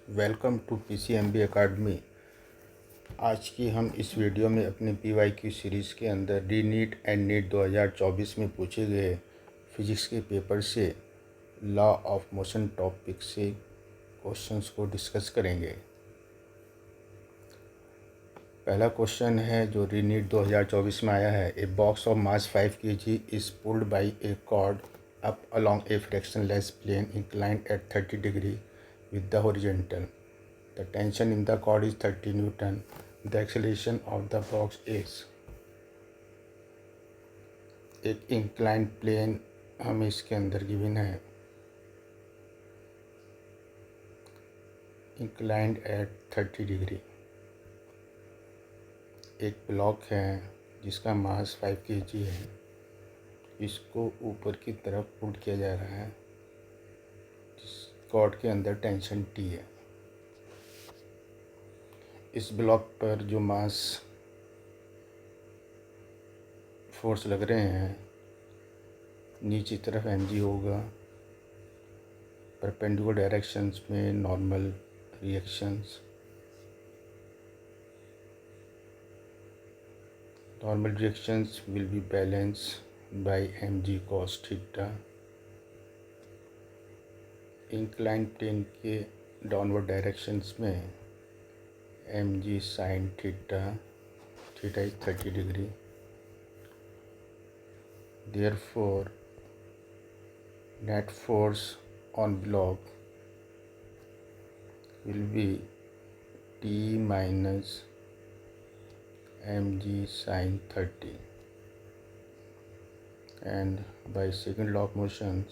Welcome to PCMB academy. आज की हम इस वीडियो में अपने PYQ सीरीज़ के अंदर री नीट एंड नीट 2024 में पूछे गए फिजिक्स के पेपर से लॉ ऑफ मोशन टॉपिक से क्वेश्चंस को डिस्कस करेंगे। पहला क्वेश्चन है जो री नीट 2024 में आया है। A box of mass 5 kg is pulled by a cord up along a frictionless plane inclined at 30 degree with the horizontal. The tension in the cord is 30 Newton. The acceleration of the box is। एक inclined plane हमें इसके अंदर given है, inclined at 30 degree. एक block है जिसका मास 5 kg है, इसको ऊपर की तरफ पुट किया जा रहा है। कॉर्ड के अंदर टेंशन T है। इस ब्लॉक पर जो मास फोर्स लग रहे हैं नीचे तरफ mg होगा। परपेंडिकुलर डायरेक्शंस में normal reactions, will be balance by mg cos theta. Inclined plane के डाउनवर्ड डायरेक्शंस में mg sin theta, theta is 30 degree. Therefore, net force on block will be T minus mg sin 30, and by second law of motions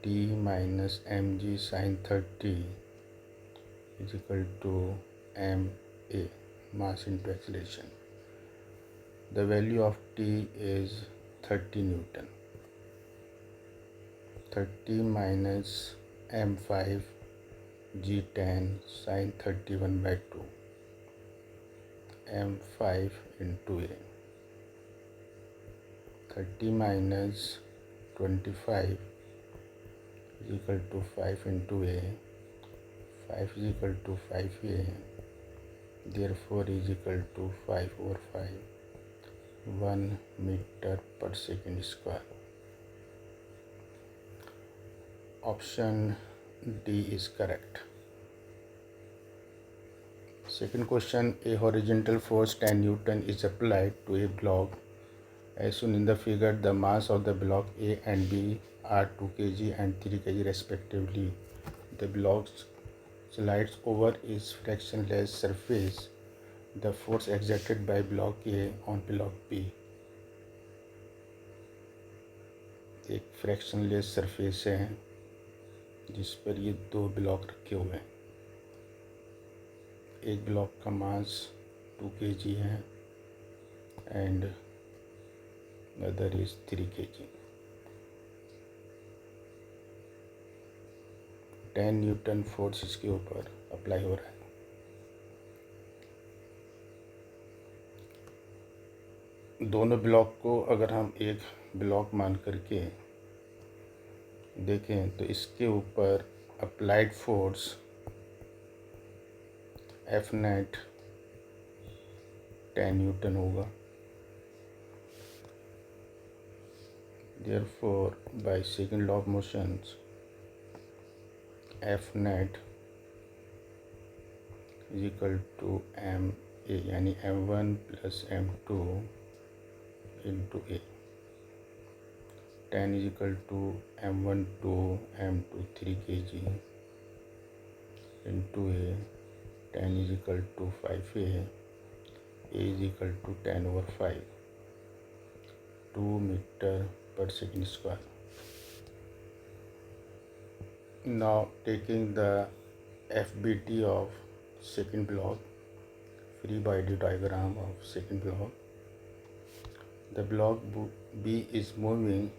T minus mg sin 30 is equal to ma, mass into acceleration. The value of T is 30 Newton. 30 minus m5 g10 sin 31 by 2, m5 into a। 30 minus 25 is equal to 5 into a, 5 is equal to 5a, therefore is equal to 5 over 5, 1 meter per second square। Option D is correct। Second question, a horizontal force 10 Newton is applied to a block as shown in the figure. The mass of the block A and B are 2 kg and 3 kg respectively. The block slides over its fractionless surface. The force exerted by block A on block B। एक फ्रैक्शनलेस surface है जिस पर ये दो block रखे हुए हैं। एक ब्लॉक का मास 2 kg है and other is 3 kg। 10 Newton force इसके ऊपर अप्लाई हो रहा है। दोनों ब्लॉक को अगर हम एक ब्लॉक मान करके देखें तो इसके ऊपर applied force F net 10 Newton होगा। Therefore, by second law of motions F net is equal to ma, यानी m1 plus m2 into a। 10 is equal to m1 2, m2 3 kg into a। 10 is equal to 5a, a is equal to 10 over 5, 2 meter per second square। Now taking the FBT of second block, free body diagram of second block, the block B is moving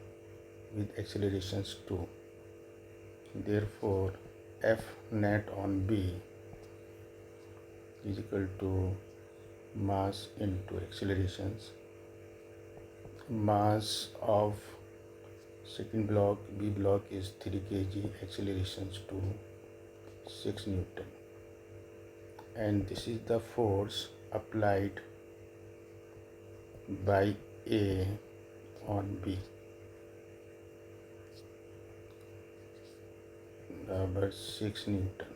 with accelerations 2. Therefore, F net on B is equal to mass into accelerations. Mass of second block B block is 3 kg, accelerations 2, 6 Newton, and this is the force applied by A on B. Barabar 6 Newton.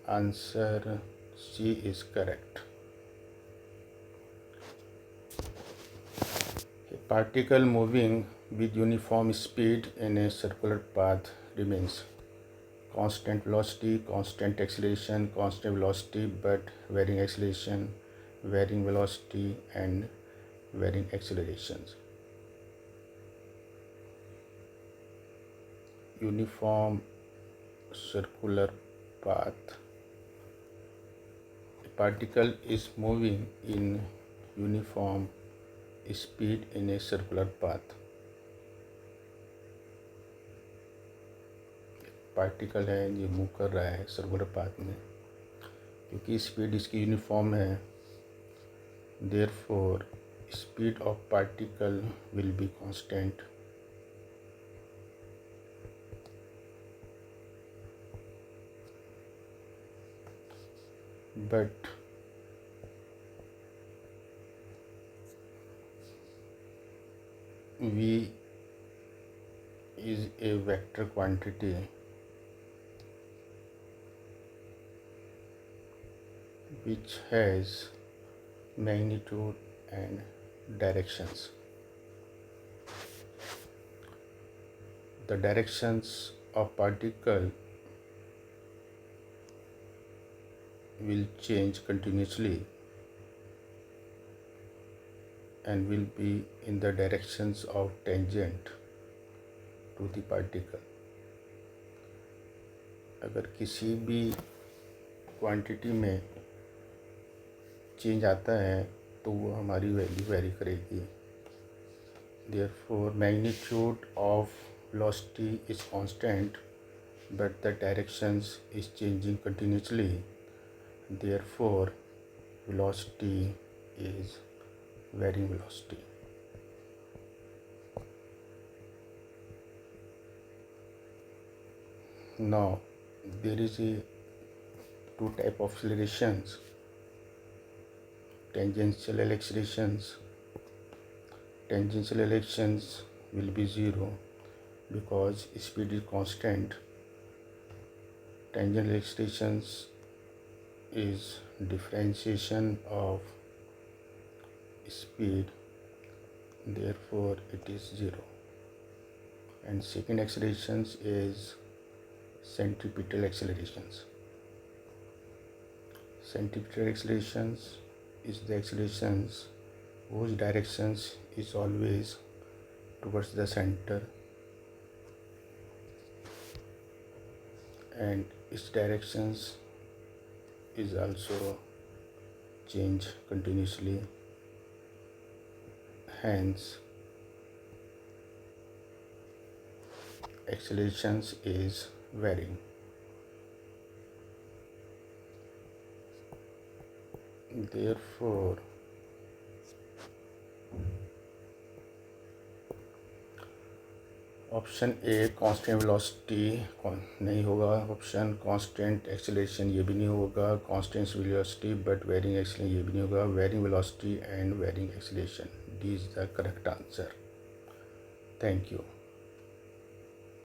Answer C is correct. A particle moving with uniform speed in a circular path remains constant velocity, constant acceleration, constant velocity but varying acceleration, varying velocity and varying accelerations. Uniform circular path. A particle is moving in uniform speed in a circular path. Particle है ये move कर रहा है circular path में, क्योंकि speed इसकी uniform है, therefore speed of particle will be constant. But V is a vector quantity which has magnitude and directions. The directions of particle will change continuously and will be in the directions of tangent to the particle. अगर किसी भी quantity में change आता है तो वो हमारी value very करेगी. Therefore magnitude of velocity is constant but the directions is changing continuously. Therefore velocity is varying velocity. Now there is a two type of accelerations: tangential accelerations. Tangential accelerations will be zero because speed is constant. Tangential accelerations is differentiation of speed, therefore it is zero. And second accelerations is centripetal accelerations. Centripetal accelerations is the accelerations whose directions is always towards the center and its directions is also change continuously, hence accelerations is varying. Therefore option A constant velocity नहीं होगा, option constant acceleration ये भी नहीं होगा, constant velocity but varying acceleration ये भी नहीं होगा, varying velocity and varying acceleration. D is the correct answer. Thank you.